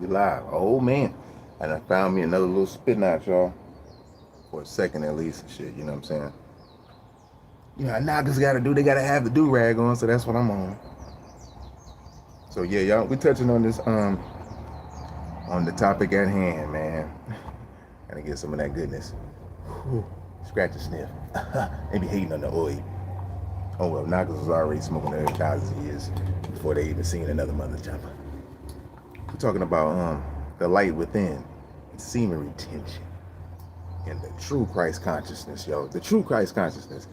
We live. Oh man. And I found me another little spit knot, y'all. For a second at least and shit, you know what I'm saying? You know, Nagas gotta do, they gotta have the do-rag on, so that's what I'm on. So yeah, y'all, we touching on this on the topic at hand, man. Gotta get some of that goodness. Whew. Scratch a sniff. They be hating on the oil. Oh well, Nagas was already smoking there thousands of years before they even seen another mother jumper. We're talking about the light within, semen retention, and the true Christ consciousness, yo. The true Christ consciousness.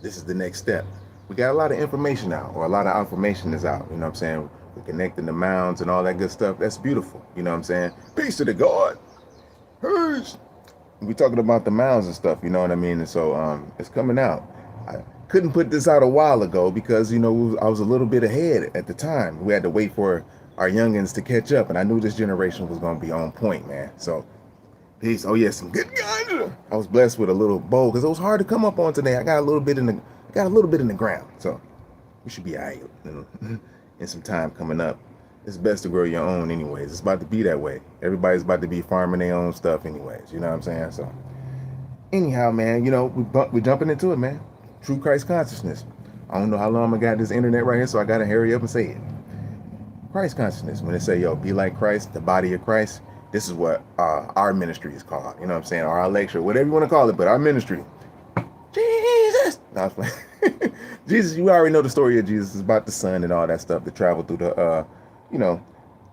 This is the next step. We got a lot of information out, or a lot of information is out. You know what I'm saying? We're connecting the mounds and all that good stuff. That's beautiful. You know what I'm saying? Peace to the God. Peace. We're talking about the mounds and stuff. You know what I mean? And so it's coming out. I couldn't put this out a while ago because, you know, I was a little bit ahead at the time. We had to wait for our youngins to catch up, and I knew this generation was going to be on point, man. So peace. Oh yeah, some good guys. I was blessed with a little bowl because it was hard to come up on today. I got a little bit in the ground, so we should be all right in some time coming up. It's best to grow your own anyways. It's about to be that way. Everybody's about to be farming their own stuff anyways. You know what I'm saying? So anyhow, man, you know, we're jumping into it, man. True Christ consciousness. I don't know how long I got this internet right here, so I got to hurry up and say it. Christ consciousness. When they say, yo, be like Christ, the body of Christ, this is what our ministry is called. You know what I'm saying? Or our lecture, whatever you want to call it, but our ministry. Jesus! No, I was playing. Jesus, you already know the story of Jesus. It's about the sun and all that stuff that travel through the, you know,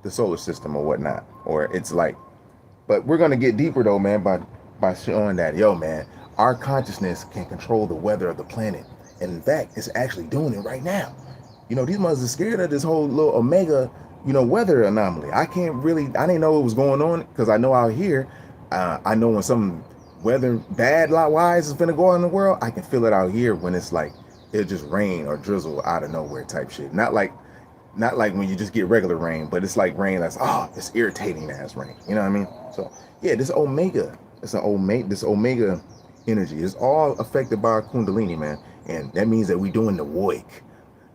the solar system or whatnot. Or it's like, but we're going to get deeper though, man, by showing that, yo, man, our consciousness can control the weather of the planet. And in fact, it's actually doing it right now. You know, these mothers are scared of this whole little omega, you know, weather anomaly. I didn't know what was going on because I know out here, I know when some weather bad wise is gonna go on in the world, I can feel it out here when it's like, it'll just rain or drizzle out of nowhere type shit. Not like when you just get regular rain, but it's like rain that's, it's irritating ass rain. You know what I mean? So yeah, this omega energy is all affected by our kundalini, man. And that means that we're doing the work.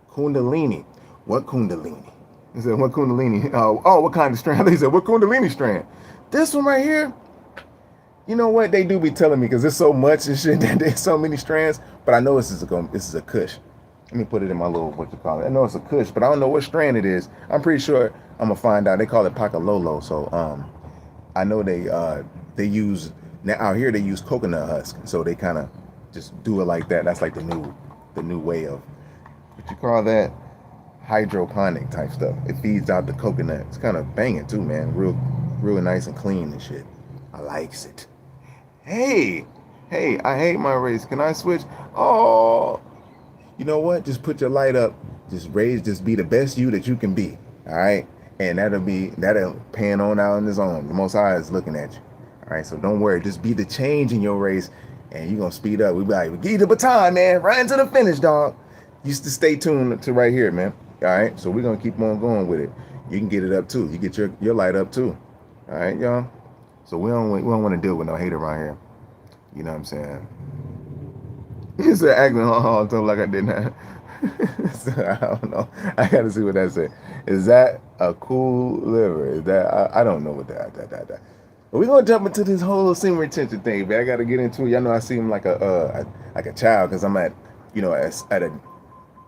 Kundalini. What kundalini? He said, what kundalini? Oh, what kind of strand? He said, what kundalini strand? This one right here. You know what? They do be telling me because there's so much and shit that there's so many strands. But I know this is a kush. Let me put it in my little, what you call it. I know it's a kush, but I don't know what strand it is. I'm pretty sure I'm gonna find out. They call it pakalolo. So I know they use now out here they use coconut husk. So they kind of just do it like that. That's like the new way of, what you call that, hydroponic type stuff. It feeds out the coconut. It's kind of banging too, man. Real nice and clean and shit. I likes it. Hey, I hate my race. Can I switch? Oh, you know what? Just put your light up. Just be the best you that you can be. All right, and that'll pan on out in his own. The Most High is looking at you. All right, so don't worry. Just be the change in your race, and you're gonna speed up. We be like, give you the baton, man. Right to the finish, dog. You just stay tuned to right here, man. All right, so we're gonna keep on going with it. You can get it up too. You get your light up too. All right, y'all. So we don't want to deal with no hate around here. You know what I'm saying? He said acting all like I didn't have. So, I don't know. I gotta see what that said. Is that a cool liver? Is that I don't know what that. But we're gonna jump into this whole semen retention thing, man. I gotta get into it. Y'all know I seem like a child because I'm at, you know, at a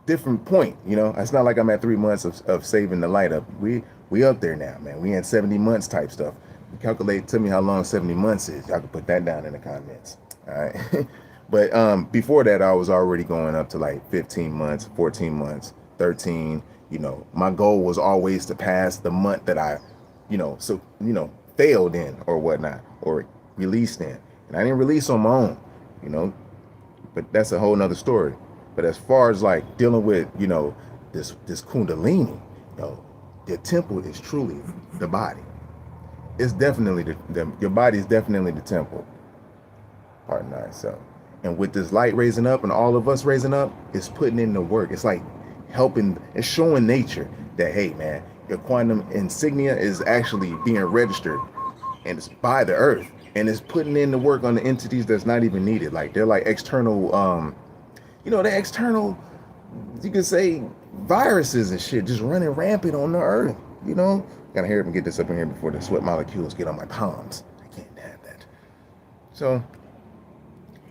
different point. You know, it's not like I'm at 3 months of saving the light up. We up there now, man. We in 70 months type stuff. Calculate, tell me how long 70 months is. Y'all can put that down in the comments. All right. But before that, I was already going up to like 15 months, 14 months, 13. You know, my goal was always to pass the month that I, failed in or whatnot, or released in. And I didn't release on my own, you know, but that's a whole nother story. But as far as like dealing with, you know, this kundalini, you know, the temple is truly the body. It's definitely your body is definitely the temple. Pardon myself. And with this light raising up and all of us raising up, it's putting in the work. It's like helping, it's showing nature that, hey man, your quantum insignia is actually being registered and it's by the earth. And it's putting in the work on the entities that's not even needed. Like they're like external, they're external, you could say viruses and shit just running rampant on the earth, you know? Gotta hurry up and get this up in here before the sweat molecules get on my palms. I can't have that. So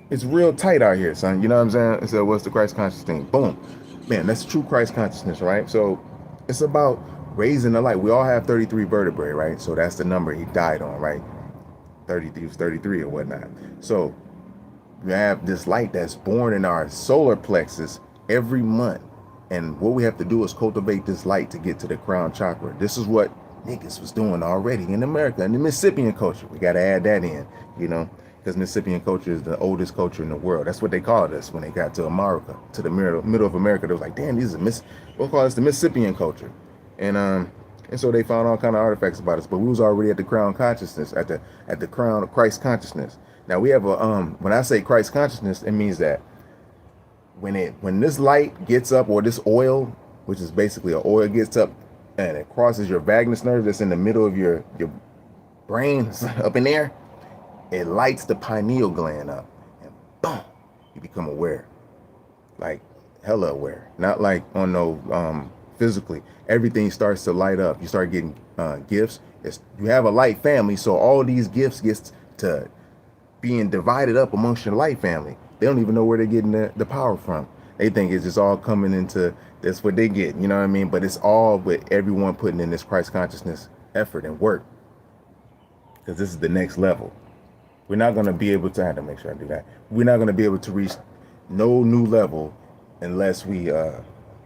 it's real tight out here, son. You know what I'm saying? So what's the Christ conscious thing? Boom. Man, that's true Christ consciousness, right? So it's about raising the light. We all have 33 vertebrae, right? So that's the number he died on, right? 33 was 33 or whatnot. So we have this light that's born in our solar plexus every month. And what we have to do is cultivate this light to get to the crown chakra. This is what niggas was doing already in America, in the Mississippian culture. We got to add that in, you know, because Mississippian culture is the oldest culture in the world. That's what they called us when they got to America, to the middle of America. They was like, damn, these are we'll call this the Mississippian culture. And so they found all kind of artifacts about us, but we was already at the crown consciousness, at the crown of Christ consciousness. Now we have a when I say Christ consciousness, it means that when this light gets up, or this oil, which is basically an oil, gets up and it crosses your vagus nerve that's in the middle of your brain up in there, it lights the pineal gland up, and boom, you become aware, like hella aware, not like on no physically. Everything starts to light up. You start getting gifts. You have a light family, so all these gifts gets to being divided up amongst your light family. They don't even know where they're getting the power from. They think it's just all coming into, that's what they get, you know what I mean? But it's all with everyone putting in this Christ consciousness effort and work, because this is the next level. We're not going to be able to, I have to make sure I do that. We're not going to be able to reach no new level unless we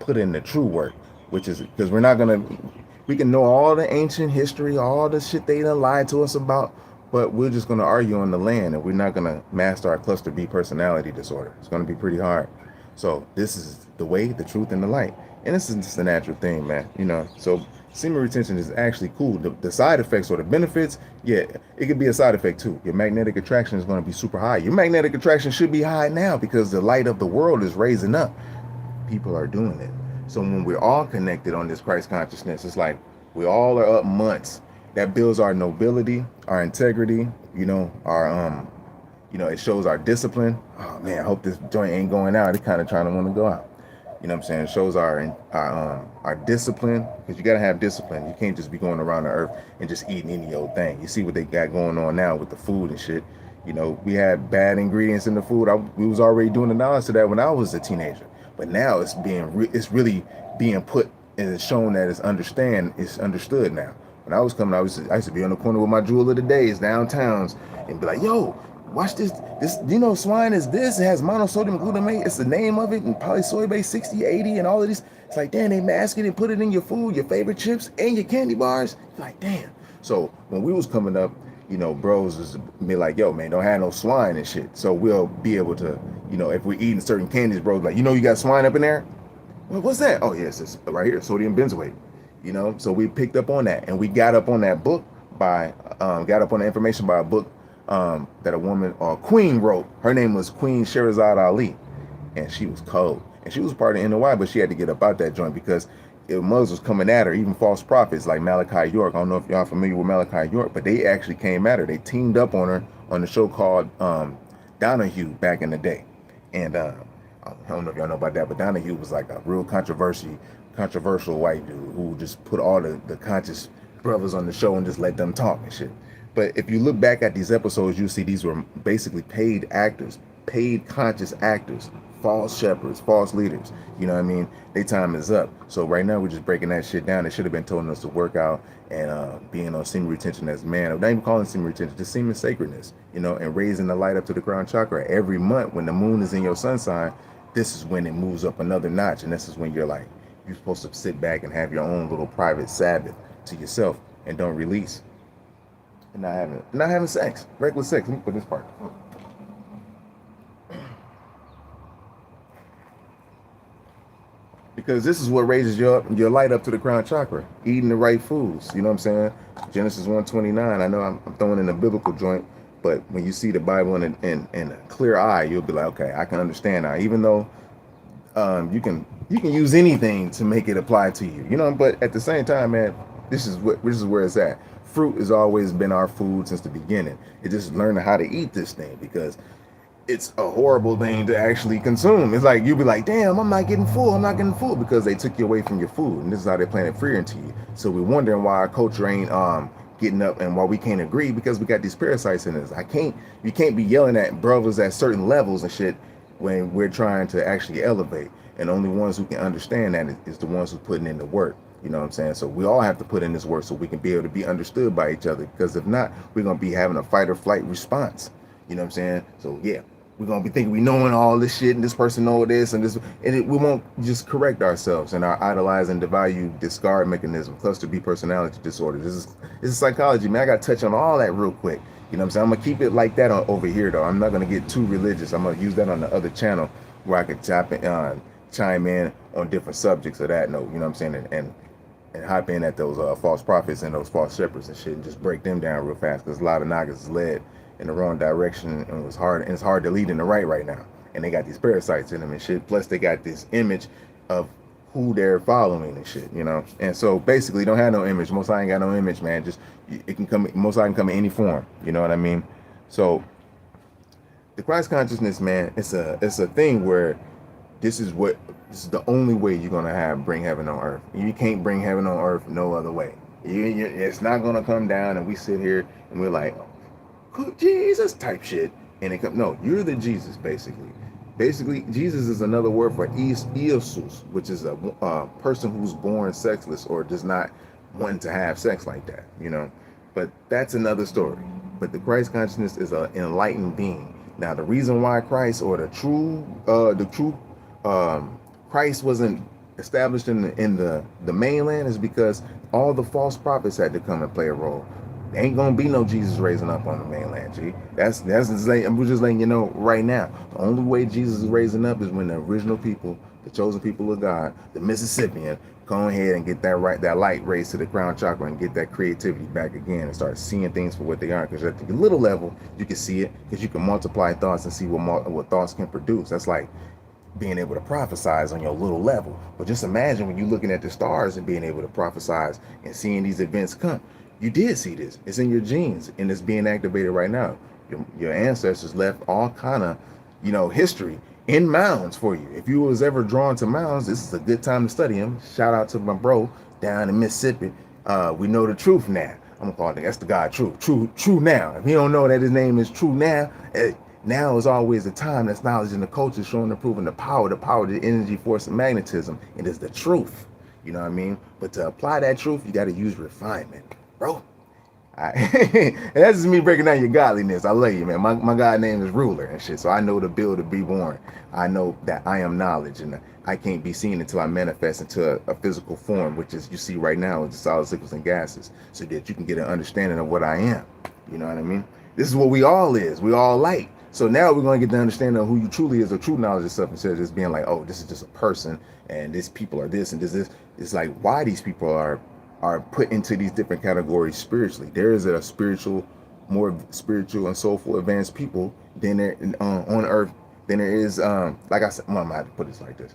put in the true work, which is, because we're not going to, we can know all the ancient history, all the shit they done lied to us about, but we're just going to argue on the land, and we're not going to master our cluster B personality disorder. It's going to be pretty hard. So this is the way, the truth, and the light. And this is just a natural thing, man. You know, so semen retention is actually cool. The side effects or the benefits, yeah, it could be a side effect too. Your magnetic attraction is going to be super high. Your magnetic attraction should be high now because the light of the world is raising up. People are doing it. So when we're all connected on this Christ consciousness, it's like we all are up months. That builds our nobility, our integrity, you know, our you know, it shows our discipline. Oh man, I hope this joint ain't going out. It's kind of trying to want to go out. You know what I'm saying? It shows our discipline, because you got to have discipline. You can't just be going around the earth and just eating any old thing. You see what they got going on now with the food and shit. You know, we had bad ingredients in the food. We was already doing the knowledge to that when I was a teenager. But now it's it's really being put and it's shown that it's understood now. When I was coming, I used to be on the corner with my jewel of the days downtowns and be like, yo, watch this, you know, swine is this, it has monosodium glutamate, it's the name of it, and polysorbate 60, 80, and all of these. It's like, damn, they mask it and put it in your food, your favorite chips, and your candy bars. Like, damn. So when we was coming up, you know, bros was be like, yo, man, don't have no swine and shit. So we'll be able to, you know, if we're eating certain candies, bros, like, you know, you got swine up in there? Well, what's that? Oh, yes, it's right here, sodium benzoate. You know, so we picked up on that, and we got up on that book got up on the information by a book that a woman or queen wrote. Her name was Queen Sherazad Ali, and she was cold, and she was part of NOI, but she had to get up out that joint because Muslims was coming at her, even false prophets like Malachi York. I don't know if y'all familiar with Malachi York, but they actually came at her. They teamed up on her on the show called Donahue back in the day, and I don't know if y'all know about that, but Donahue was like a real controversial white dude who just put all the conscious brothers on the show and just let them talk and shit. But if you look back at these episodes, you see these were basically paid actors, paid conscious actors, false shepherds, false leaders. You know what I mean? Their time is up. So right now we're just breaking that shit down. They should have been telling us to work out and being on semen retention as man. I'm not even calling semen retention, just semen sacredness, you know, and raising the light up to the crown chakra. Every month when the moon is in your sun sign, this is when it moves up another notch, and this is when you're like, you're supposed to sit back and have your own little private Sabbath to yourself and don't release. And not having sex, regular sex. Let me put this part. Because this is what raises your light up to the crown chakra. Eating the right foods. You know what I'm saying? Genesis 1:29. I know I'm throwing in a biblical joint, but when you see the Bible in a clear eye, you'll be like, okay, I can understand now. Even though you can use anything to make it apply to you, you know. But at the same time, man, this is where it's at. Fruit has always been our food since the beginning. It's just learning how to eat this thing, because it's a horrible thing to actually consume. It's like, you'll be like, damn, I'm not getting full, because they took you away from your food, and this is how they planted fear into you. So we're wondering why our culture ain't getting up, and why we can't agree, because we got these parasites in us. You can't be yelling at brothers at certain levels and shit when we're trying to actually elevate. And the only ones who can understand that is the ones who putting in the work. You know what I'm saying? So we all have to put in this work so we can be able to be understood by each other, because if not, we're gonna be having a fight or flight response. You know what I'm saying? So yeah, we're gonna be thinking we knowing all this shit, and this person know this and this, and we won't just correct ourselves in our idolize and devalue discard mechanism, cluster B personality disorder. This is psychology, man. I gotta touch on all that real quick. You know what I'm saying? I'm gonna keep it like that over here though. I'm not gonna get too religious. I'm gonna use that on the other channel where I could chime in on different subjects of that note. You know what I'm saying? And hop in at those false prophets and those false shepherds and shit, and just break them down real fast, because a lot of Nagas is led in the wrong direction, and it's hard to lead in the right now, and they got these parasites in them and shit. Plus they got this image of who they're following and shit, you know. And so basically don't have no image. Most I ain't got no image, man. Just it can come, most I can come in any form, you know what I mean? So the Christ consciousness, man, it's a thing where this is the only way you're gonna bring heaven on earth. You can't bring heaven on earth no other way. It's not gonna come down and we sit here and we're like, oh, Jesus type shit, and it come. No, you're the Jesus, basically. Basically, Jesus is another word for Iosus, which is a person who's born sexless or does not want to have sex like that, you know. But that's another story. But the Christ consciousness is an enlightened being. Now, the reason why Christ, or the true Christ wasn't established in the mainland, is because all the false prophets had to come and play a role. There ain't gonna be no Jesus raising up on the mainland, G. That's I'm just letting you know right now. The only way Jesus is raising up is when the original people, the chosen people of God, the Mississippian, go ahead and get that light raised to the crown chakra and get that creativity back again and start seeing things for what they are. Because at the little level, you can see it, because you can multiply thoughts and see what thoughts can produce. That's like being able to prophesize on your little level. But just imagine when you're looking at the stars and being able to prophesize and seeing these events come. You did see this. It's in your genes, and it's being activated right now. Your ancestors left all kind of, history in mounds for you. If you was ever drawn to mounds, this is a good time to study them. Shout out to my bro down in Mississippi. We know the truth now. I'm gonna call it, that's the God true now. If you don't know that his name is True Now, now is always the time. That's knowledge in the culture, showing and proving the power, the energy, force, and magnetism. It is the truth. You know what I mean? But to apply that truth, you got to use refinement, bro. And that's just me breaking down your godliness. I love you, man. My God name is Ruler and shit. So I know the build to be born. I know that I am knowledge, and I can't be seen until I manifest into a physical form, which is, you see right now, is the solids, liquids, and gases, so that you can get an understanding of what I am. You know what I mean? This is what we all is. We all light. So now we're going to get the understanding of who you truly is, or true knowledge of stuff, instead of just being like, oh, this is just a person, and these people are this, and this. It's like, why these people are put into these different categories spiritually. There is a more spiritual and soulful advanced people than there on earth than there is, like I said, I'm gonna have to put this like this.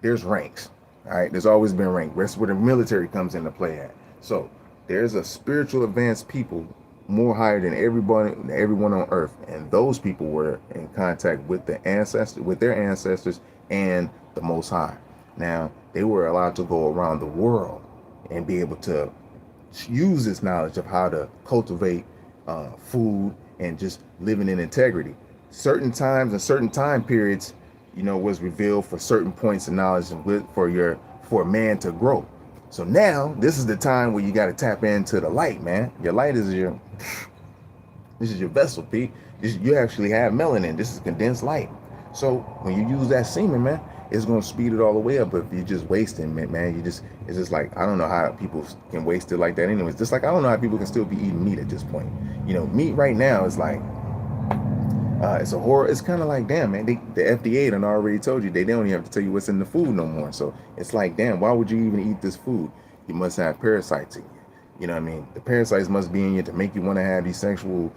There's ranks, all right? There's always been rank. That's where the military comes into play at. So there's a spiritual advanced people more higher than everyone on earth, and those people were in contact with their ancestors and the Most High. Now they were allowed to go around the world and be able to use this knowledge of how to cultivate food and just living in integrity. Certain times and certain time periods, was revealed for certain points of knowledge and for a man to grow. So now this is the time where you got to tap into the light, man. Your light is this is your vessel, Pete. You actually have melanin. This is condensed light. So when you use that semen, man, it's gonna speed it all the way up. But if you're just wasting it, man, it's just like, I don't know how people can waste it like that anyways. Just like I don't know how people can still be eating meat at this point. Meat right now is like it's a horror. It's kind of like, damn, man, the FDA done already told you. They don't even have to tell you what's in the food no more. So it's like, damn, why would you even eat this food? You must have parasites in you. You know what I mean? The parasites must be in you to make you want to have these sexual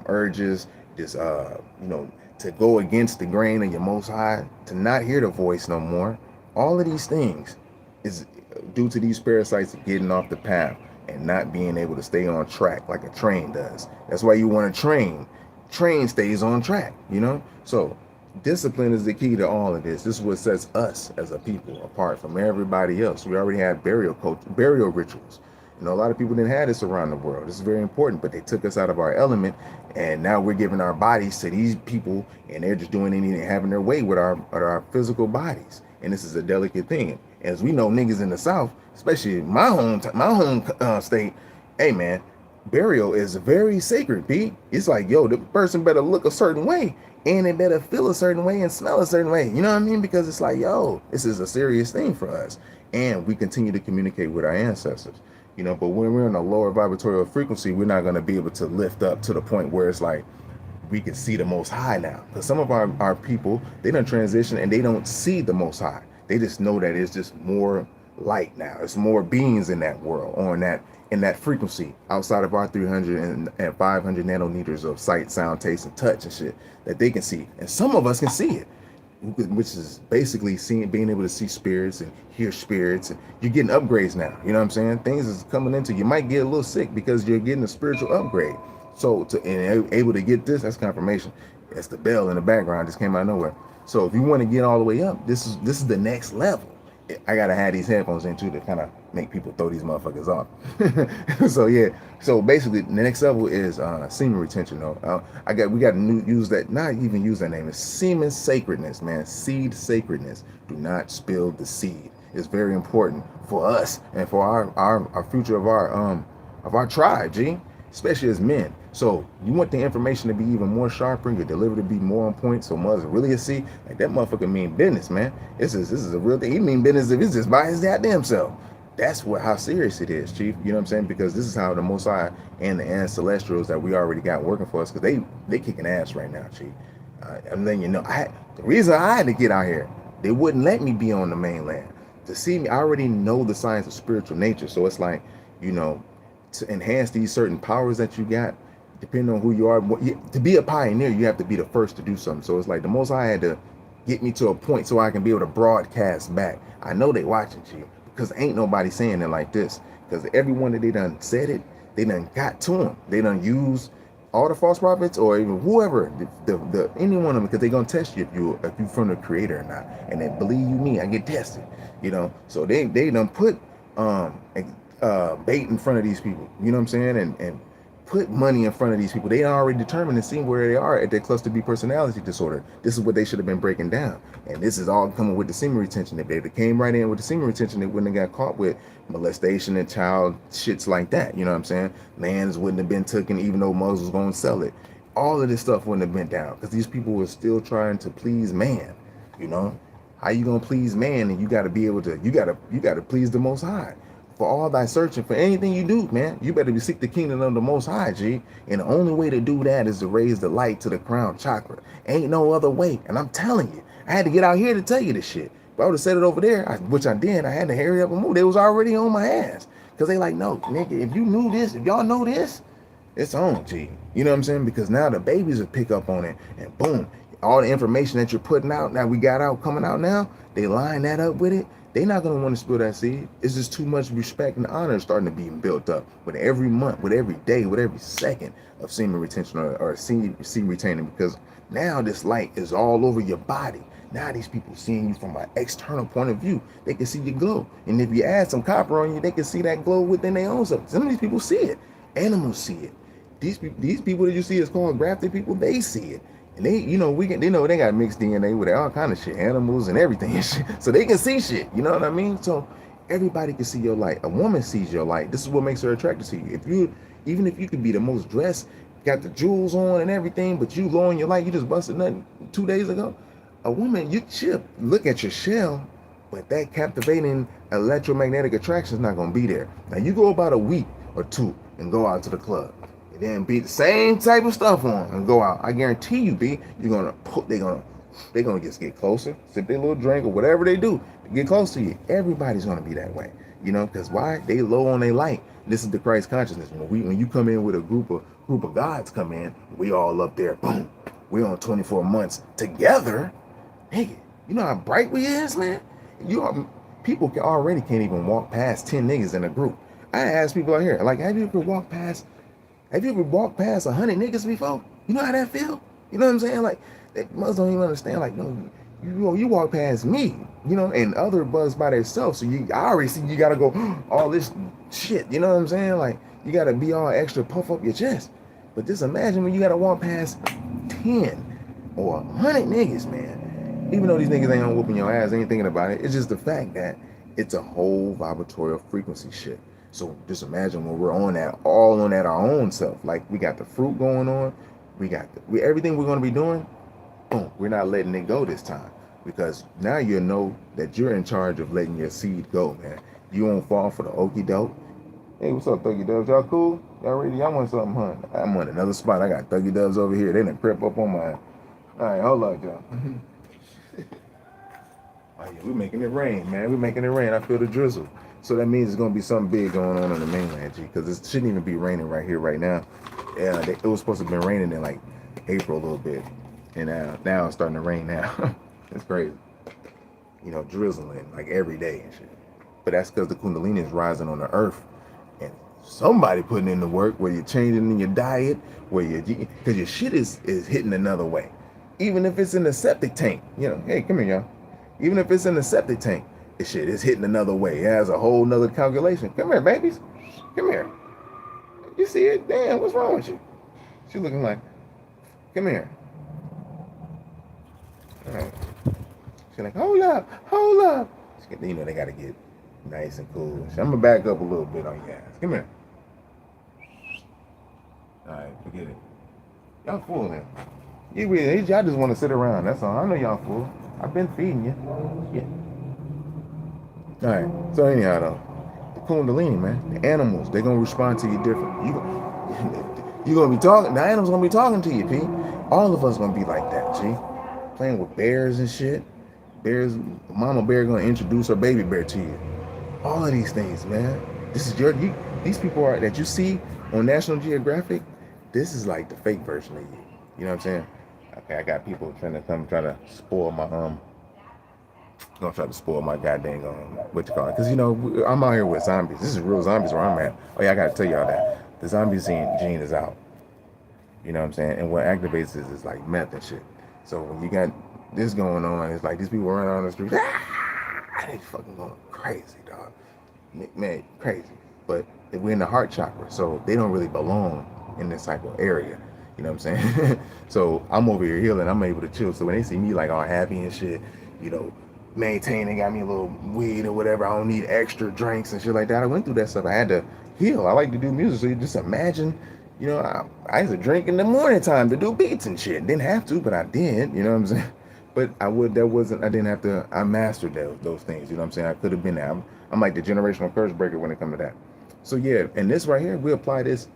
urges, just to go against the grain of your Most High, to not hear the voice no more. All of these things is due to these parasites getting off the path and not being able to stay on track like a train does. That's why you want to train train stays on track, you know? So discipline is the key to all of this. This is what sets us as a people apart from everybody else. We already have burial rituals. You know, a lot of people didn't have this around the world. This is very important, but they took us out of our element, and now we're giving our bodies to these people, and they're just doing anything, having their way with our physical bodies. And this is a delicate thing. As we know, niggas in the South, especially my home state, hey man, burial is very sacred, B. It's like, yo, the person better look a certain way, and they better feel a certain way and smell a certain way. You know what I mean? Because it's like, yo, this is a serious thing for us. And we continue to communicate with our ancestors. You know, but when we're in a lower vibratorial frequency, we're not going to be able to lift up to the point where it's like we can see the Most High now. Because some of our people, they don't transition and they don't see the Most High. They just know that it's just more light now. It's more beings in that world, or in that frequency outside of our 300 and 500 nanometers of sight, sound, taste, and touch and shit that they can see. And some of us can see it, which is basically being able to see spirits and hear spirits, and you're getting upgrades now. You know what I'm saying? Things is coming into you. Might get a little sick because you're getting a spiritual upgrade. So and able to get this, that's confirmation. That's the bell in the background, just came out of nowhere. So if you want to get all the way up, this is the next level. I gotta have these headphones in too to kind of make people throw these motherfuckers off. So yeah, so basically the next level is semen retention. Though we got to use that, not even use that name. It's semen sacredness, man. Seed sacredness. Do not spill the seed. It's very important for us and for our future of our tribe, G, especially as men. So you want the information to be even more sharper, your delivery to be more on point, so mothers really see like that motherfucker mean business, man. This is a real thing. He mean business if it's just by his goddamn self. That's how serious it is, Chief. You know what I'm saying? Because this is how the Most High and the Celestials that we already got working for us, because they kicking ass right now, Chief. And then the reason I had to get out here, they wouldn't let me be on the mainland. To see me, I already know the science of spiritual nature, so it's like, you know, to enhance these certain powers that you got, depending on who you are, to be a pioneer, you have to be the first to do something. So it's like the Most High had to get me to a point so I can be able to broadcast back. I know they watching you, because ain't nobody saying it like this. Because everyone that they done said it, they done got to them. They done use all the false prophets, or even whoever, any one of them, because they gonna test you if you from the Creator or not. And then believe you me, I get tested. You know, so they done put bait in front of these people. You know what I'm saying? And put money in front of these people. They already determined and seen where they are at their cluster B personality disorder. This is what they should have been breaking down. And this is all coming with the semen retention. If they came right in with the semen retention, they wouldn't have got caught with molestation and child shits like that. You know what I'm saying? Lands wouldn't have been taken even though Moses was going to sell it. All of this stuff wouldn't have been down because these people were still trying to please man. You know? How you going to please man? And you got to be able to, you got to please the Most High. For all thy searching, for anything you do, man, you better seek the kingdom of the Most High, G. And the only way to do that is to raise the light to the crown chakra. Ain't no other way. And I'm telling you, I had to get out here to tell you this shit. If I would have said it over there, which I did, I had to hurry up and move. They was already on my ass. Because they like, no, nigga, if you knew this, if y'all know this, it's on, G. You know what I'm saying? Because now the babies will pick up on it. And boom, all the information that you're putting out, now we got out, coming out now, they line that up with it. They're not going to want to spill that seed. It's just too much respect and honor starting to be built up with every month, with every day, with every second of semen retention or seed retaining, because now this light is all over your body. Now these people seeing you from an external point of view. They can see your glow. And if you add some copper on you, they can see that glow within their own self. Some of these people see it. Animals see it. These people that you see is called grafted people, they see it. And they, you know, they know they got mixed DNA with all kind of shit, animals and everything and shit. So they can see shit, you know what I mean? So everybody can see your light. A woman sees your light. This is what makes her attracted to you. Even if you could be the most dressed, got the jewels on and everything, but you low in your light, you just busted nothing 2 days ago. A woman, she'll look at your shell, but that captivating electromagnetic attraction is not gonna be there. Now you go about a week or two and go out to the club. Then be the same type of stuff on and go out. I guarantee you, B, they're gonna just get closer, sip their little drink or whatever they do, get close to you. Everybody's gonna be that way, you know, because why? They low on their light. This is the Christ consciousness. When you come in with a group of gods come in, we all up there, boom. We on 24 months together, nigga. You know how bright we is, man. People already can't even walk past 10 niggas in a group. I ask people out here, like, have you ever walked past 100 niggas before? You know how that feel? You know what I'm saying? Like, that mothers don't even understand. Like, you walk past me, and other bugs by themselves. So I already see you gotta go all this shit. You know what I'm saying? Like, you gotta be all extra, puff up your chest. But just imagine when you gotta walk past 10 or 100 niggas, man. Even though these niggas ain't on whooping your ass, ain't thinking about it. It's just the fact that it's a whole vibratorial frequency shit. So just imagine when we're on that, all on that our own self. Like, we got the fruit going on. We got everything we're going to be doing. Boom, we're not letting it go this time, because now you know that you're in charge of letting your seed go, man. You won't fall for the okie doke. Hey, what's up, Thuggy Dubs? Y'all cool? Y'all ready? Y'all want something, huh? I'm on another spot. I got Thuggy Dubs over here. They done crept up on mine. All right, hold up, y'all. Oh, yeah, we're making it rain, man. We're making it rain. I feel the drizzle. So that means there's going to be something big going on the mainland, G, because it shouldn't even be raining right here, right now. Yeah, it was supposed to have been raining in, like, April a little bit. And now it's starting to rain now. It's crazy. Drizzling, like, every day and shit. But that's because the Kundalini is rising on the earth. And somebody putting in the work where you're changing in your diet, because your shit is hitting another way. Even if it's in the septic tank. Hey, come here, y'all. Even if it's in the septic tank, this shit is hitting another way. It has a whole nother calculation. Come here, babies. Come here. You see it? Damn, what's wrong with you? She looking like, come here. All right. She's like, hold up. They got to get nice and cool. So I'm going to back up a little bit on your ass. Come here. All right, forget it. Y'all full then. Y'all just want to sit around. That's all. I know y'all full. I've been feeding you. Yeah. All right. So anyhow, though, the Kundalini, man, the animals, they're gonna respond to you different. You gonna be talking. The animals gonna be talking to you, P. All of us gonna be like that, G. Playing with bears and shit. Bears, mama bear gonna introduce her baby bear to you. All of these things, man. This is these people that you see on National Geographic. This is like the fake version of you. You know what I'm saying? Okay, I got people trying to spoil my gonna try to spoil my goddamn what you call it? Because I'm out here with zombies. This is real zombies where I'm at. Oh yeah, I gotta tell y'all that the zombie gene is out. You know what I'm saying? And what activates this is like meth and shit. So when you got this going on, it's like these people running on the street. They fucking going crazy, dog. Man, crazy. But we're in the heart chakra, so they don't really belong in this type of area. You know what I'm saying? So I'm over here healing. I'm able to chill. So when they see me like all happy and shit, maintaining, got me a little weed or whatever. I don't need extra drinks and shit like that. I went through that stuff. I had to heal. I like to do music. So you just imagine, I used to drink in the morning time to do beats and shit. Didn't have to, but I did. You know what I'm saying? But I didn't have to. I mastered those things. You know what I'm saying? I could have been there. I'm like the generational curse breaker when it comes to that. So yeah, and this right here, we apply this,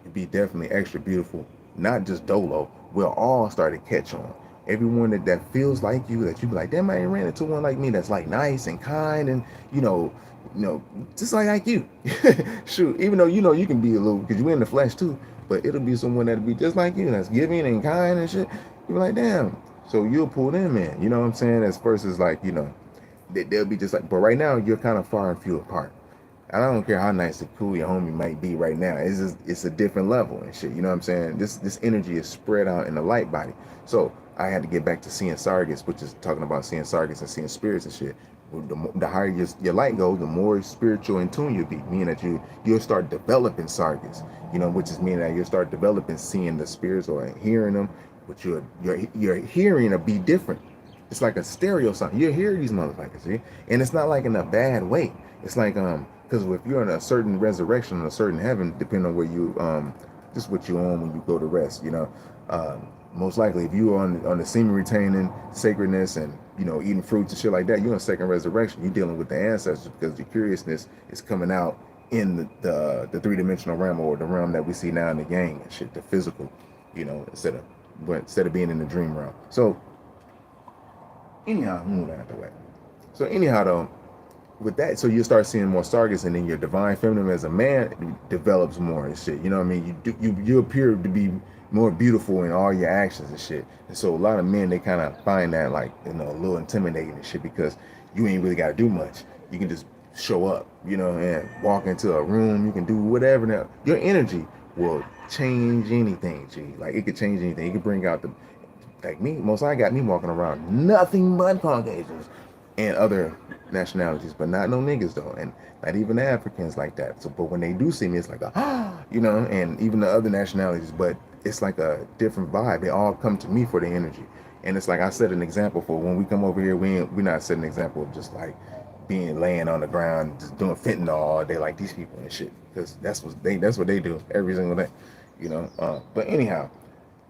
it'd be definitely extra beautiful. Not just dolo. We'll all start to catch on. Everyone that feels like you, that you be like, damn, I ain't ran into one like me that's like nice and kind and just like you. Shoot, even though you can be a little, because you're in the flesh too, but it'll be someone that'll be just like you, that's giving and kind and shit. You be like, damn. So you'll pull them in. You know what I'm saying? As first as like, they'll be just like, but right now you're kind of far and few apart. And I don't care how nice and cool your homie might be right now. It's a different level and shit. You know what I'm saying? This energy is spread out in the light body. So I had to get back to seeing Sargas, which is talking about seeing Sargas and seeing spirits and shit. The higher your light goes, the more spiritual in tune you'll be, meaning that you'll start developing Sargas, which is meaning that you'll start developing seeing the spirits or hearing them, but your hearing will be different. It's like a stereo sound. You hear these motherfuckers, see? And it's not like in a bad way. It's like because if you're in a certain resurrection, in a certain heaven, depending on where you just what you own when you go to rest, most likely if you are on the semen retaining sacredness and eating fruits and shit like that, you're in a second resurrection. You're dealing with the ancestors because the curiousness is coming out in the three-dimensional realm, or the realm that we see now in the yang and shit, the physical, instead of being in the dream realm. So anyhow, move out the way. So anyhow though, with that, so you start seeing more Sargas, and then your divine feminine as a man develops more and shit. You know what I mean? You appear to be more beautiful in all your actions and shit. And so a lot of men, they kind of find that like a little intimidating and shit, because you ain't really got to do much. You can just show up, and walk into a room. You can do whatever. Now your energy will change anything, G. Like, it could change anything. It could bring out the, like me, Most High got me walking around nothing but Caucasians and other nationalities, but not no niggas though, and not even the Africans like that. So, but when they do see me, it's like you know, and even the other nationalities, but it's like a different vibe. They all come to me for the energy, and it's like I set an example for when we come over here. We're not setting an example of just like being laying on the ground, just doing fentanyl all day like these people and shit, because that's what they do every single day, you know. But anyhow,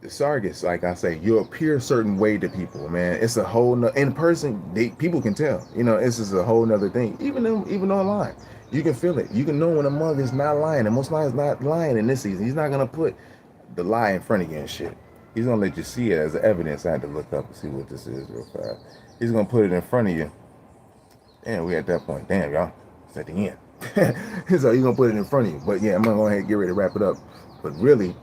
the Sargis, like I say, you appear a certain way to people, man. It's a whole in person. People can tell, you know. It's just a whole nother thing. Even online, you can feel it. You can know when a mother is not lying, and Most High is not lying in this season. He's not gonna put the lie in front of you and shit. He's gonna let you see it as evidence. I had to look up and see what this is real fast. He's gonna put it in front of you. And we at that point. Damn, y'all. It's at the end. So he's gonna put it in front of you. But yeah, I'm gonna go ahead and get ready to wrap it up. But really,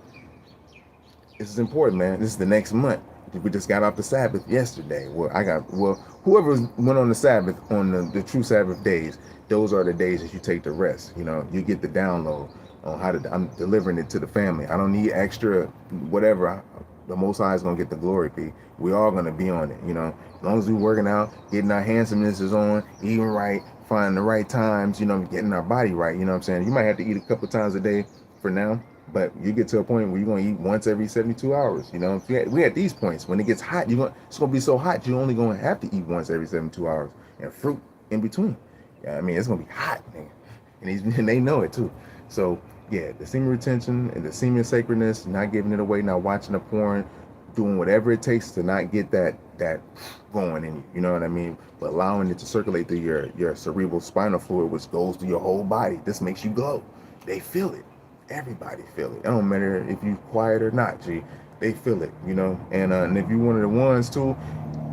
this is important, man. This is the next month. We just got off the Sabbath yesterday. Whoever went on the Sabbath on the true Sabbath days, those are the days that you take to rest. You know, you get the download on how to. I'm delivering it to the family. I don't need extra whatever. The Most High is gonna get the glory, P. We all gonna be on it. You know, as long as we working out, getting our handsomenesses on, eating right, finding the right times. You know, getting our body right. You know what I'm saying? You might have to eat a couple times a day for now. But you get to a point where you're going to eat once every 72 hours. You know, we at these points, when it gets hot, it's going to be so hot, you're only going to have to eat once every 72 hours and fruit in between. Yeah, I mean, it's going to be hot, man. And they know it too. So, yeah, the semen retention and the semen sacredness, not giving it away, not watching the porn, doing whatever it takes to not get that going in you. You know what I mean? But allowing it to circulate through your cerebral spinal fluid, which goes through your whole body. This makes you glow. They feel it. Everybody feel it. It don't matter if you quiet or not, G. They feel it, you know. And if you one of the ones too,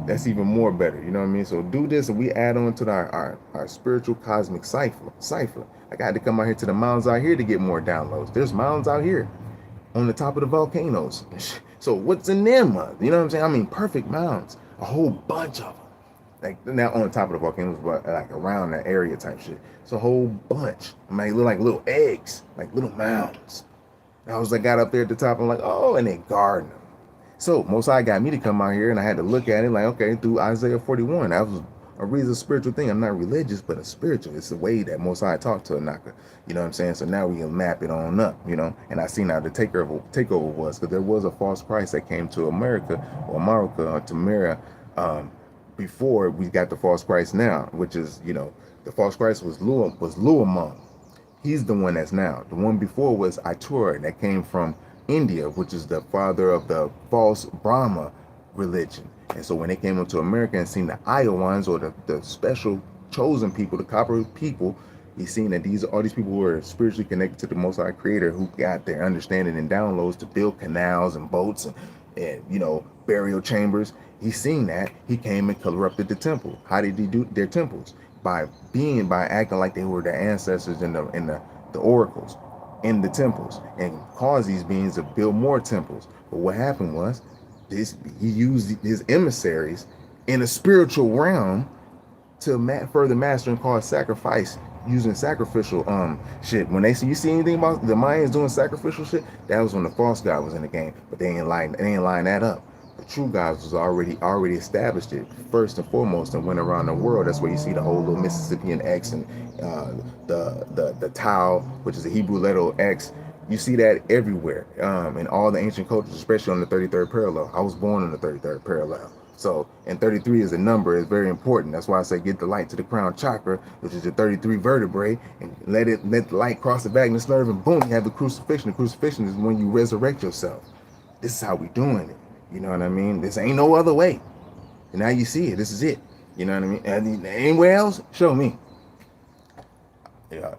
that's even more better. You know what I mean? So do this, and we add on to our spiritual cosmic cipher. I got to come out here to the mountains out here to get more downloads. There's mountains out here on the top of the volcanoes. So what's in them? You know what I'm saying? I mean, perfect mounds, a whole bunch of them. Like not on the top of the volcanoes, but like around that area type shit. It's a whole bunch. I mean, they look like little eggs, like little mounds. And I got up there at the top, I'm like, oh, and they garden them. So Most High got me to come out here, and I had to look at it like, okay, through Isaiah 41. That was a reason spiritual thing. I'm not religious, but a spiritual. It's the way that Most High talked to a NAGA. You know what I'm saying? So now we can map it on up, you know. And I seen how the takeover was, because there was a false Christ that came to America, or America, or Tamara, before we got the false Christ now, which is, you know, the false Christ was Luamon. He's the one that's now. The one before was Itura, that came from India, which is the father of the false Brahma religion. And so when they came into America and seen the Iowans, or the special chosen people, the copper people, he's seen that all these people were spiritually connected to the Most High Creator, who got their understanding and downloads to build canals and boats and you know, burial chambers. He's seen that. He came and corrupted the temple. How did he do their temples? By acting like they were their ancestors in the oracles in the temples, and caused these beings to build more temples. But what happened was he used his emissaries in a spiritual realm to further master and cause sacrifice, using sacrificial shit. When you see anything about the Mayans doing sacrificial shit, that was when the false god was in the game. But they ain't line that up. The true gods was already established it first and foremost, and went around the world. That's where you see the whole little Mississippian X, and the Tau, which is a Hebrew letter X. You see that everywhere in all the ancient cultures, especially on the 33rd parallel. I was born on the 33rd parallel. So, and 33 is a number, it's very important. That's why I say get the light to the crown chakra, which is the 33 vertebrae, and let the light cross the vagus nerve, and boom, you have the crucifixion. The crucifixion is when you resurrect yourself. This is how we doing it. You know what I mean? This ain't no other way. And now you see it. This is it. You know what I mean? And anywhere else, show me. Yeah,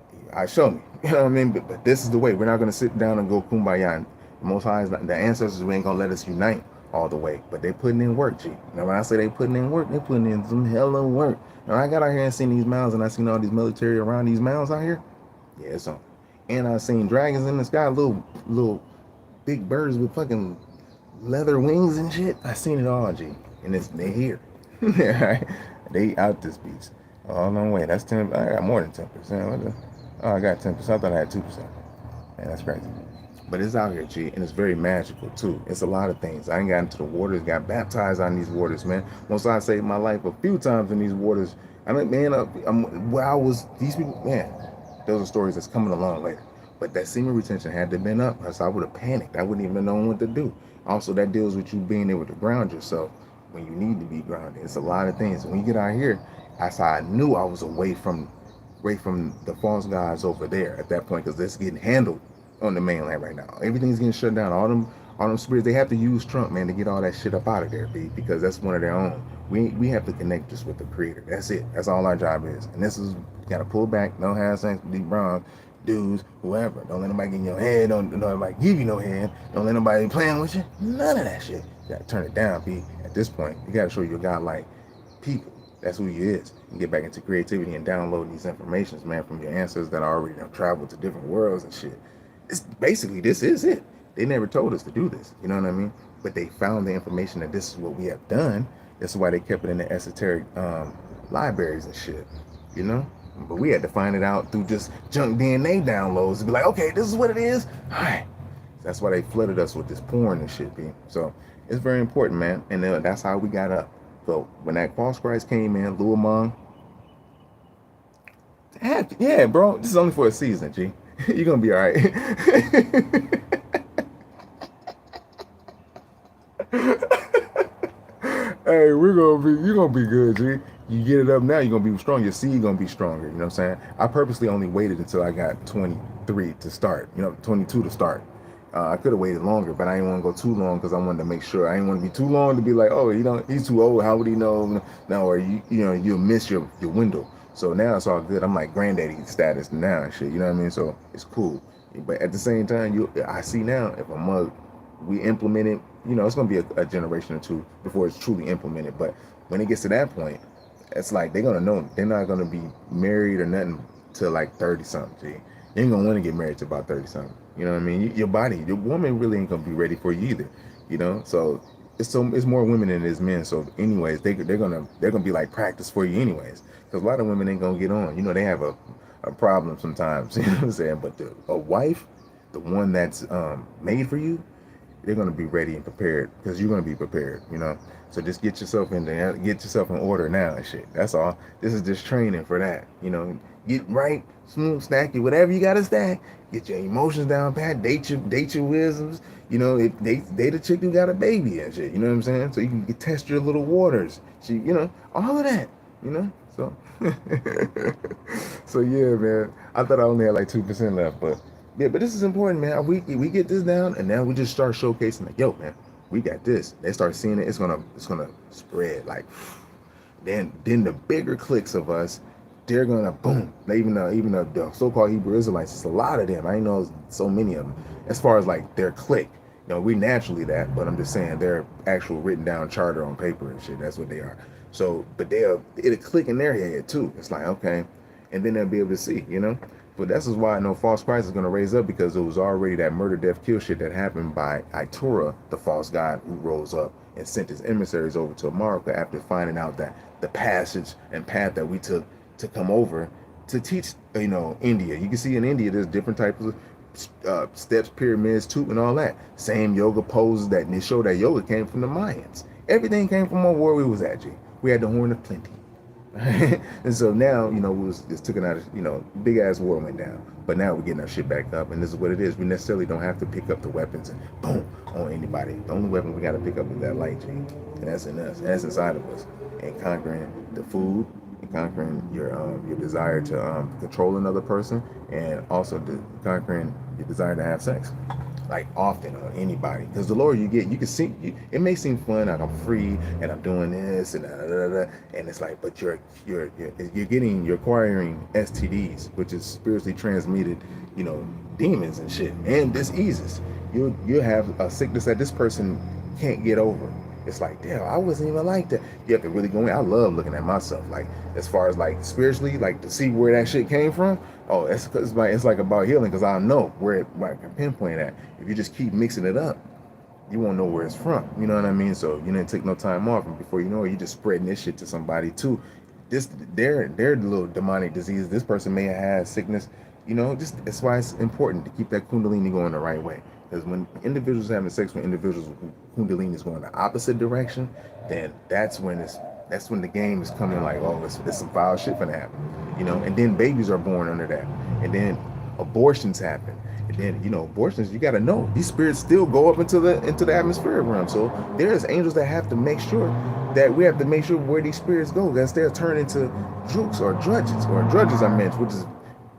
show me. You know what I mean? But this is the way. We're not going to sit down and go kumbaya. The Most High, the ancestors, we ain't going to let us unite all the way. But they putting in work, G. Now, when I say they putting in work, they putting in some hella work. Now, I got out here and seen these mounds, and I seen all these military around these mounds out here. Yeah, it's on. And I seen dragons in the sky, little big birds with fucking leather wings and shit. I seen it all, G. And they here. They out this beast. Oh, no way. That's 10. I got more than 10%. Oh, I got 10%. I thought I had 2%. Man, that's crazy. But it's out here, G, and it's very magical too. It's a lot of things. I ain't got into the waters, got baptized on these waters, man. Once I saved my life a few times in these waters. I mean, man, where I was, these people, man, those are stories that's coming along later. But that semen retention had to have been up, because I would have panicked. I wouldn't even know what to do. Also, that deals with you being able to ground yourself when you need to be grounded. It's a lot of things. When you get out here, that's how I knew I was away from the false gods over there at that point, because it's getting handled on the mainland right now. Everything's getting shut down. All them spirits, they have to use Trump, man, to get all that shit up out of there, B, because that's one of their own. We have to connect just with the creator. That's it. That's all our job is. And this is, gotta pull back, no have sex with these bronze dudes, whoever. Don't let nobody get in your head, don't let nobody give you no head, don't let nobody playing with you. None of that shit. You gotta turn it down, B. At this point, you gotta show your godlike people. That's who he is. And get back into creativity and download these informations, man, from your ancestors that already have traveled to different worlds and shit. It's basically, this is it. They never told us to do this, you know what I mean? But they found the information that this is what we have done. That's why they kept it in the esoteric libraries and shit, you know? But we had to find it out through just junk DNA downloads and be like, okay, this is what it is. All right. That's why they flooded us with this porn and shit, B. So it's very important, man. And that's how we got up. So when that false Christ came in, Lou Among, yeah, bro, this is only for a season, G. You're gonna be all right. Hey, you're gonna be good, G. You get it up now, you're gonna be strong. Your seed gonna be stronger. You know what I'm saying? I purposely only waited until I got 23 to start. 22 to start. I could have waited longer, but I didn't want to go too long because I wanted to make sure. I didn't want to be too long to be like, oh, he's too old. How would he know? No, or you'll miss your window. So now it's all good. I'm like granddaddy status now and shit. You know what I mean? So it's cool. But at the same time, I see now if we implement it, it's gonna be a generation or two before it's truly implemented. But when it gets to that point, it's like they're gonna know they're not gonna be married or nothing till like 30 something. G. You ain't gonna want to get married to about 30 something. You know what I mean? Your woman really ain't gonna be ready for you either. So it's more women than it is men. So anyways, they're gonna be like practice for you anyways. Because a lot of women ain't gonna get on. They have a problem sometimes. You know what I'm saying? But a wife, the one that's made for you, they're gonna be ready and prepared because you're gonna be prepared. So just get yourself in there, get yourself in order now and shit. That's all. This is just training for that. Get right, smooth, stack it, whatever you gotta stack. Get your emotions down pat, date your wisdoms. If date a chick who got a baby and shit. You know what I'm saying? So you can test your little waters. All of that. So so yeah, man. I thought I only had like 2% left, but yeah, but this is important, man. We get this down, and now we just start showcasing like, yo, man, we got this. They start seeing it. It's gonna spread like. Then the bigger cliques of us, they're gonna boom. Even the so-called Hebrew Israelites, it's a lot of them. I know so many of them. As far as like their clique, we naturally that, but I'm just saying they're actual written down charter on paper and shit. That's what they are. So, but it'll click in their head too. It's like, okay, and then they'll be able to see, But this is why I know false Christ is gonna raise up, because it was already that murder, death, kill shit that happened by TRU, the false god who rose up and sent his emissaries over to Amaru after finding out that the passage and path that we took to come over to teach, India. You can see in India there's different types of steps, pyramids, too, and all that. Same yoga poses that they show that yoga came from the Mayans. Everything came from where we was at, G. We had the horn of plenty. And so now, we was just taken out of, big ass war went down. But now we're getting our shit back up, and this is what it is. We necessarily don't have to pick up the weapons and boom on anybody. The only weapon we got to pick up is that light, G. And that's in us. And that's inside of us. And conquering the food, and conquering your desire to control another person, and also conquering your desire to have sex. Like often on anybody, because the lower you get, you can see it may seem fun, like I'm free and I'm doing this and and it's like, but you're acquiring STDs, which is spiritually transmitted, demons and shit, and diseases. You have a sickness that this person can't get over. It's like, damn, I wasn't even like that. You have to really go in. I love looking at myself, like as far as like spiritually, like to see where that shit came from. Oh, it's like about healing, because I know where I can pinpoint at. If you just keep mixing it up, you won't know where it's from. You know what I mean? So you didn't take no time off, and before you know it, you're just spreading this shit to somebody too. Their little demonic disease. This person may have had sickness. That's why it's important to keep that kundalini going the right way. Because when individuals having sex with individuals who Kundalini is going the opposite direction, then that's when the game is coming like, oh, it's some foul shit finna happen, you know. And then babies are born under that, and then abortions happen, and then, you know, abortions, you got to know these spirits still go up into the atmospheric realm. So there's angels that have to make sure that we have to make sure where these spirits go, that they're turned into drukes or drudges I meant, which is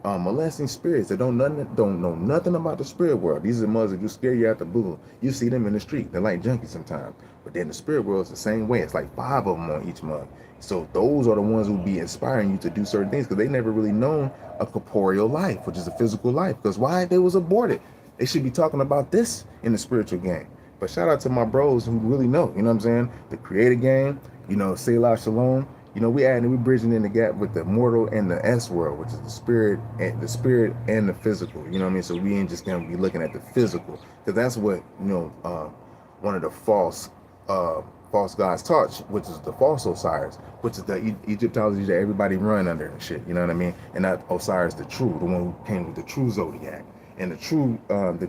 molesting spirits that don't know nothing about the spirit world. These are the mugs that you scare you out the blue. You see them in the street. They're like junkies sometimes. But then the spirit world is the same way. It's like 5 of them on each mug. So those are the ones who be inspiring you to do certain things, because they never really known a corporeal life, which is a physical life. Because why? They was aborted. They should be talking about this in the spiritual game. But shout out to my bros who really know, you know what I'm saying? The creative game, you know, Selah Shalom. You know, we bridging in the gap with the mortal and the S world, which is the spirit and the physical. You know what I mean? So we ain't just gonna be looking at the physical, because that's what, you know, one of the false gods taught, which is the false Osiris, which is the Egyptology that everybody run under and shit. You know what I mean? And not Osiris the true, the one who came with the true zodiac and the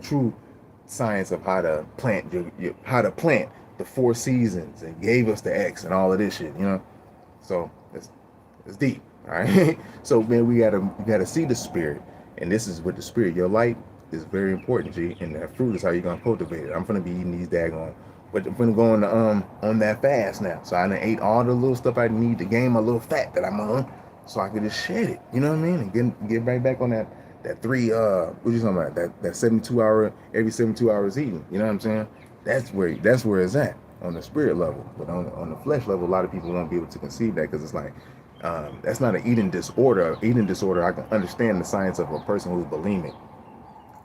true science of how to plant the 4 seasons, and gave us the X and all of this shit. You know. So it's deep, all right? So, man, you gotta see the spirit, and this is with the spirit. Your light is very important, G, and that fruit is how you're gonna cultivate it. I'm gonna be eating these daggone, but I'm gonna go on that fast now. So I done ate all the little stuff I need to gain my little fat that I'm on, so I can just shed it. You know what I mean? And get right back on that 3 what you talking about? That 72 hour, every 72 hours eating. You know what I'm saying? That's where it's at. On the spirit level. But on the flesh level, a lot of people won't be able to conceive that, because it's like, that's not an eating disorder. Eating disorder, I can understand the science of a person who's bulimic,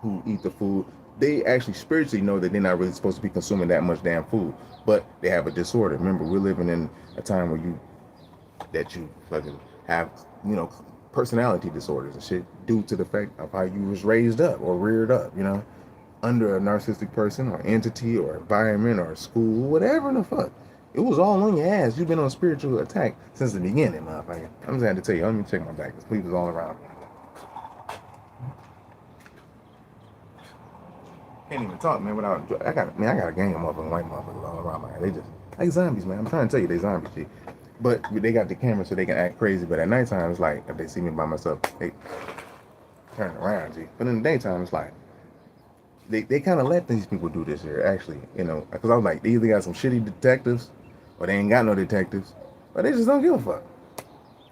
who eat the food. They actually spiritually know that they're not really supposed to be consuming that much damn food, but they have a disorder. Remember, we're living in a time where you fucking have, you know, personality disorders and shit due to the fact of how you was raised up or reared up, you know, under a narcissistic person or entity or environment or school, whatever the fuck. It was all on your ass. You've been on spiritual attack since the beginning, motherfucker. I'm just going to tell you. Let me check my back. The sleep is all around me. Can't even talk, man, without... I got a gang of motherfucking white motherfuckers all around my head. They just... like zombies, man. I'm trying to tell you, they zombies, shit. But they got the camera so they can act crazy. But at nighttime, it's like, if they see me by myself, they turn around, G. But in the daytime, it's like... They kind of let these people do this here, actually, you know, because I was like, they either got some shitty detectives, or they ain't got no detectives, or they just don't give a fuck.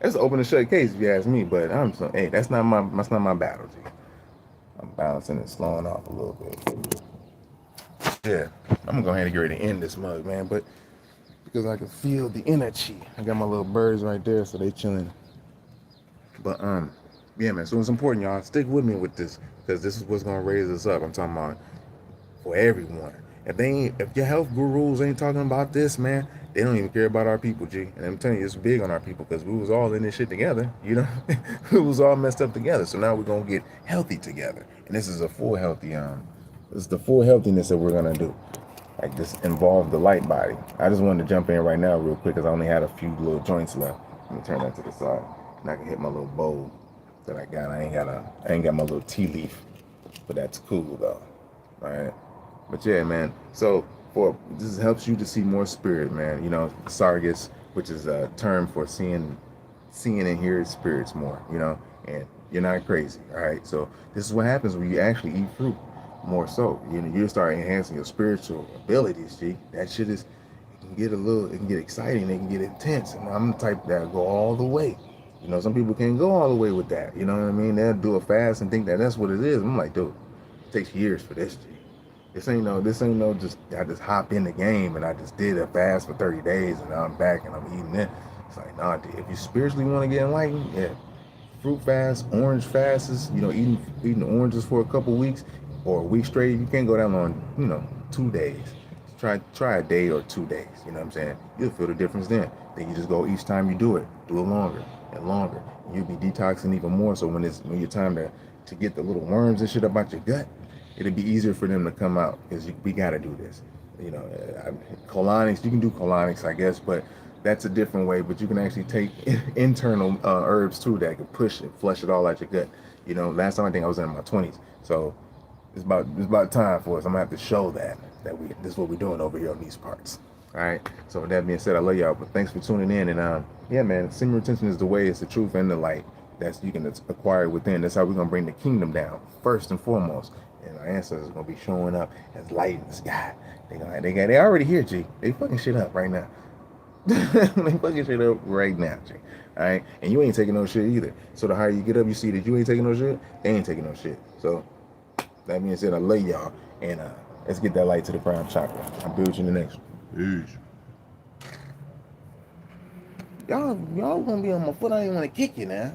That's an open and shut case if you ask me, but hey, that's not my battle, G. I'm bouncing and slowing off a little bit. Yeah, I'm gonna go ahead and get ready to end this mug, man, but because I can feel the energy. I got my little birds right there, so they chilling. But yeah, man, so it's important, y'all. Stick with me with this, because this is what's gonna raise us up. I'm talking about for everyone. If your health gurus ain't talking about this, man, they don't even care about our people, G. And I'm telling you, it's big on our people, because we was all in this shit together, you know. We was all messed up together. So now we're gonna get healthy together, and this is a full healthy. This is the full healthiness that we're gonna do. Like, this involve the light body. I just wanted to jump in right now real quick, because I only had a few little joints left. Let me turn that to the side, and I can hit my little bowl that I got. I ain't got my little tea leaf, but that's cool though. All right. But yeah, man. So this helps you to see more spirit, man. You know, Sargus, which is a term for seeing and hearing spirits more. You know, and you're not crazy. All right. So this is what happens when you actually eat fruit more. So you start enhancing your spiritual abilities. G. That shit is. It can get exciting. It can get intense. And I'm the type that go all the way. You know, some people can't go all the way with that. You know what I mean? They'll do a fast and think that that's what it is. I'm like, dude, it takes years for this, G. This ain't no just I just hop in the game and I just did a fast for 30 days and now I'm back and I'm eating it. It's like, nah, dude, if you spiritually want to get enlightened, yeah. Fruit fast, orange fasts, you know, eating oranges for a couple weeks or a week straight. You can't go down on, 2 days. Try a day or 2 days, you know what I'm saying? You'll feel the difference then. Then you just go each time you do it longer and longer. You'll be detoxing even more. So when your time to get the little worms and shit up out your gut, it'll be easier for them to come out, because we got to do this. You know, colonics, you can do colonics, I guess, but that's a different way. But you can actually take internal herbs too that can push it, flush it all out your gut. You know, last time I think I was in my 20s. So it's about time for us. I'm gonna have to show that this is what we're doing over here on these parts. All right. So with that being said, I love y'all. But thanks for tuning in. And yeah, man, semen retention is the way. It's the truth and the light. That's you can acquire within. That's how we're gonna bring the kingdom down first and foremost. And our ancestors are gonna be showing up as light in the sky. They already here, G. They fucking shit up right now. They fucking shit up right now, G. All right. And you ain't taking no shit either. So the higher you get up, you see that you ain't taking no shit. They ain't taking no shit. So that being said, I love y'all. And let's get that light to the crown chakra. I'll be with you in the next one. Peace. Y'all gonna be on my foot. I ain't want to kick you now.